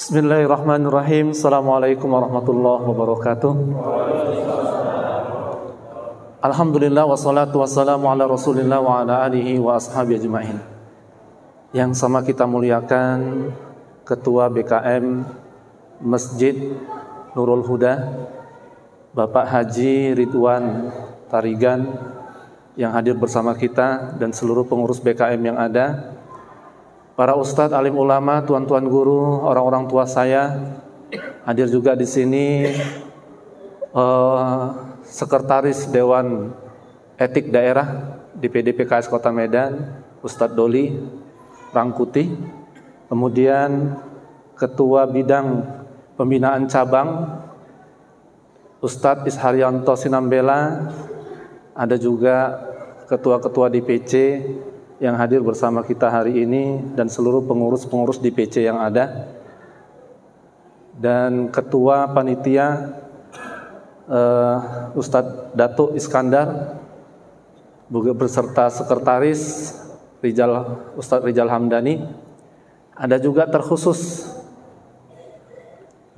Bismillahirrahmanirrahim. Assalamualaikum warahmatullahi wabarakatuh. Alhamdulillah wassalatu wassalamu ala Rasulillah wa ala alihi wa ashabihi ajma'in. Yang sama kita muliakan Ketua BKM Masjid Nurul Huda, Bapak Haji Ridwan Tarigan yang hadir bersama kita dan seluruh pengurus BKM yang ada, para ustadz, alim ulama, tuan-tuan guru, orang-orang tua saya, hadir juga di sini Sekretaris Dewan Etik Daerah DPD PKS Kota Medan, Ustadz Doli Rangkuti, kemudian Ketua Bidang Pembinaan Cabang Ustadz Isharyanto Sinambela, ada juga ketua-ketua DPC yang hadir bersama kita hari ini dan seluruh pengurus-pengurus DPC yang ada, dan Ketua Panitia Ustadz Datuk Iskandar beserta Sekretaris Ustadz Rijal Hamdani. Ada juga terkhusus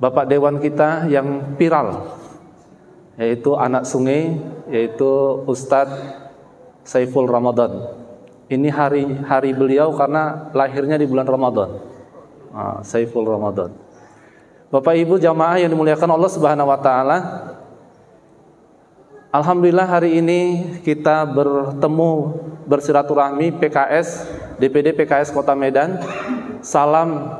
Bapak Dewan kita yang viral, yaitu anak sungai, yaitu Ustadz Saiful Ramadan. Ini hari beliau karena lahirnya di bulan Ramadan. Saiful Ramadan. Bapak Ibu jamaah yang dimuliakan Allah Subhanahu wa taala. Alhamdulillah hari ini kita bertemu bersilaturahmi PKS DPD PKS Kota Medan. Salam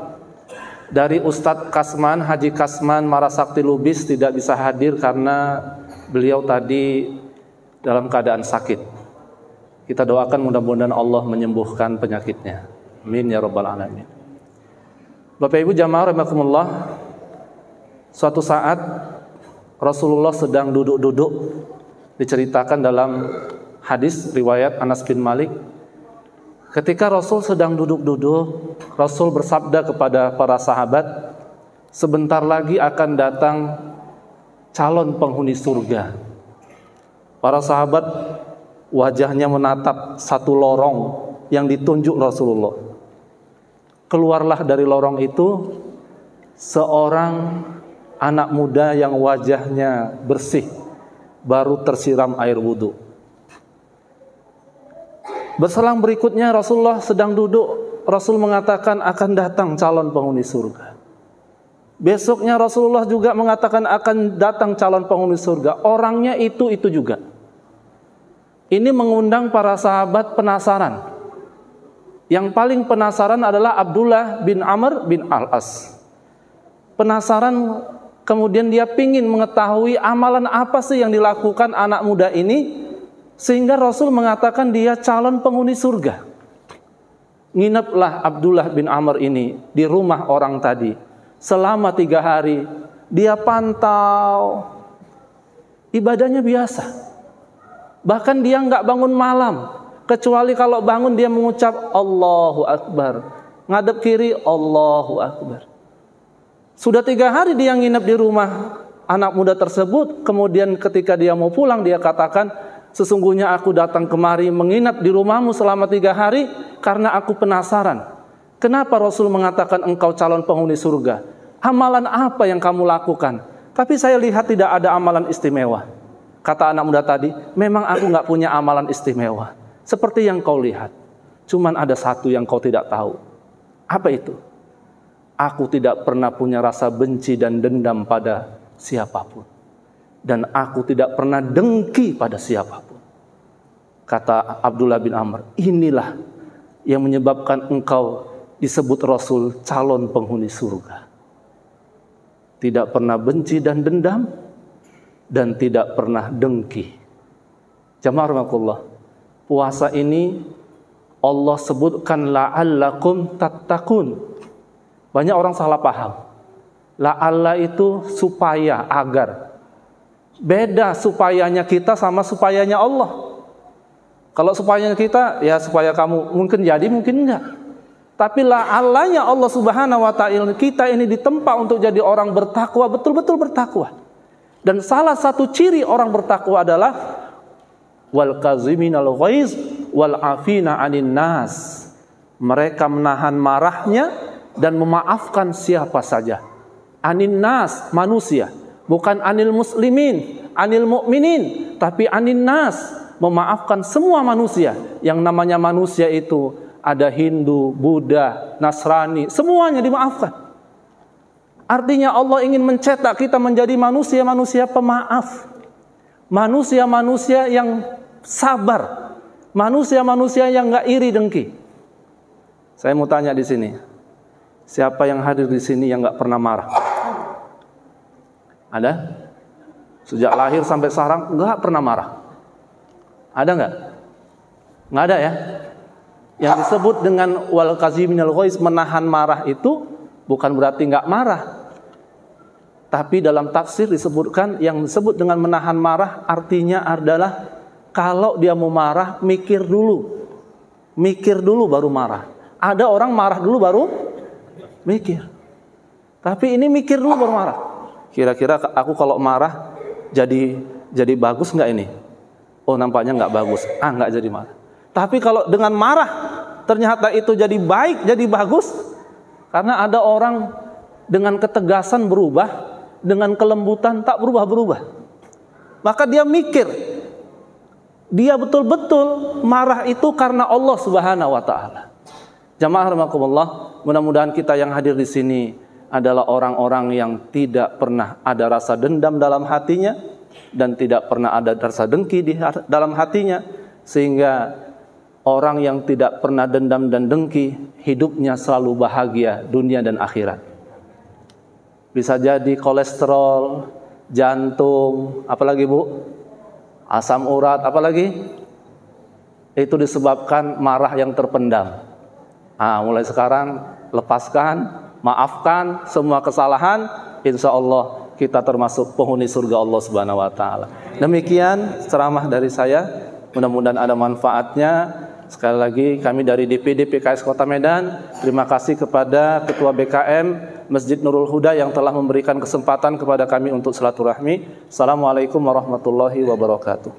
dari Ustadz Kasman, Haji Kasman Marasakti Lubis, tidak bisa hadir karena beliau tadi dalam keadaan sakit. Kita doakan mudah-mudahan Allah menyembuhkan penyakitnya. Amin ya rabbal alamin. Bapak Ibu jamaah rahimakumullah, suatu saat Rasulullah sedang duduk-duduk, diceritakan dalam hadis riwayat Anas bin Malik. Ketika Rasul sedang duduk-duduk, Rasul bersabda kepada para sahabat, sebentar lagi akan datang calon penghuni surga. Para sahabat wajahnya menatap satu lorong yang ditunjuk Rasulullah. Keluarlah dari lorong itu seorang anak muda yang wajahnya bersih, baru tersiram air wudhu. Berselang berikutnya Rasulullah sedang duduk, Rasul mengatakan akan datang calon penghuni surga. Besoknya Rasulullah juga mengatakan akan datang calon penghuni surga. Orangnya itu juga. Ini mengundang para sahabat penasaran. Yang paling penasaran adalah Abdullah bin Amr bin Al-As. Penasaran, kemudian dia ingin mengetahui amalan apa sih yang dilakukan anak muda ini, sehingga Rasul mengatakan dia calon penghuni surga. Ngineplah Abdullah bin Amr ini di rumah orang tadi selama 3 hari. Dia pantau, ibadahnya biasa. Bahkan dia nggak bangun malam, kecuali kalau bangun dia mengucap Allahu Akbar, ngadep kiri Allahu Akbar. Sudah 3 hari dia nginep di rumah anak muda tersebut. Kemudian ketika dia mau pulang, dia katakan, sesungguhnya aku datang kemari menginap di rumahmu selama 3 hari karena aku penasaran. Kenapa Rasul mengatakan engkau calon penghuni surga? Amalan apa yang kamu lakukan? Tapi saya lihat tidak ada amalan istimewa. Kata anak muda tadi, memang aku nggak punya amalan istimewa seperti yang kau lihat. Cuman ada satu yang kau tidak tahu. Apa itu? Aku tidak pernah punya rasa benci dan dendam pada siapapun. Dan aku tidak pernah dengki pada siapapun. Kata Abdullah bin Amr, inilah yang menyebabkan engkau disebut Rasul calon penghuni surga. Tidak pernah benci dan dendam, dan tidak pernah dengki. Jamaah rahimakumullah, puasa ini Allah sebutkan la'allakum tattaqun. Banyak orang salah paham. La'alla itu supaya, agar. Beda supayanya kita sama supayanya Allah. Kalau supayanya kita, ya supaya kamu mungkin jadi, mungkin enggak. Tapi la'allanya Allah Subhanahu wa ta'ala, kita ini ditempa untuk jadi orang bertakwa, betul-betul bertakwa. Dan salah satu ciri orang bertakwa adalah wal kaziminal ghaiz wal afina 'anin nas. Mereka menahan marahnya dan memaafkan siapa saja. Anin nas, manusia, bukan anil muslimin, anil mu'minin, tapi anin nas, memaafkan semua manusia. Yang namanya manusia itu ada Hindu, Buddha, Nasrani, semuanya dimaafkan. Artinya Allah ingin mencetak kita menjadi manusia-manusia pemaaf, manusia-manusia yang sabar, manusia-manusia yang nggak iri dengki. Saya mau tanya di sini, siapa yang hadir di sini yang nggak pernah marah? Ada? Sejak lahir sampai sekarang nggak pernah marah. Ada nggak? Nggak ada ya. Yang disebut dengan wal kaziminal ghaiz, menahan marah itu bukan berarti nggak marah. Tapi dalam tafsir disebutkan yang disebut dengan menahan marah artinya adalah kalau dia mau marah mikir dulu baru marah. Ada orang marah dulu baru mikir. Tapi ini mikir dulu baru marah. Kira-kira aku kalau marah jadi bagus nggak ini? Oh nampaknya nggak bagus. Nggak jadi marah. Tapi kalau dengan marah ternyata itu jadi baik, jadi bagus. Karena ada orang dengan ketegasan berubah, dengan kelembutan tak berubah-berubah. Maka dia mikir, dia betul-betul marah itu karena Allah Subhanahu wa taala. Jamaah rahimakumullah, mudah-mudahan kita yang hadir di sini adalah orang-orang yang tidak pernah ada rasa dendam dalam hatinya dan tidak pernah ada rasa dengki di dalam hatinya, sehingga orang yang tidak pernah dendam dan dengki hidupnya selalu bahagia dunia dan akhirat. Bisa jadi kolesterol, jantung, apalagi Bu? Asam urat, apalagi? Itu disebabkan marah yang terpendam. Mulai sekarang lepaskan, maafkan semua kesalahan, insya Allah kita termasuk penghuni surga Allah Subhanahu wa taala. Demikian ceramah dari saya, mudah-mudahan ada manfaatnya. Sekali lagi kami dari DPD PKS Kota Medan terima kasih kepada Ketua BKM Masjid Nurul Huda yang telah memberikan kesempatan kepada kami untuk silaturahmi. Assalamualaikum warahmatullahi wabarakatuh.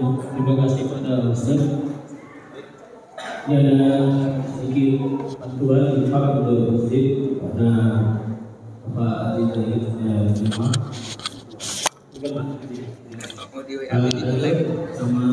Terima kasih kepada Ustaz. Ini ada sedikit bantuan infak untuk masjid pada Bapak Aditya Jemaah. Sama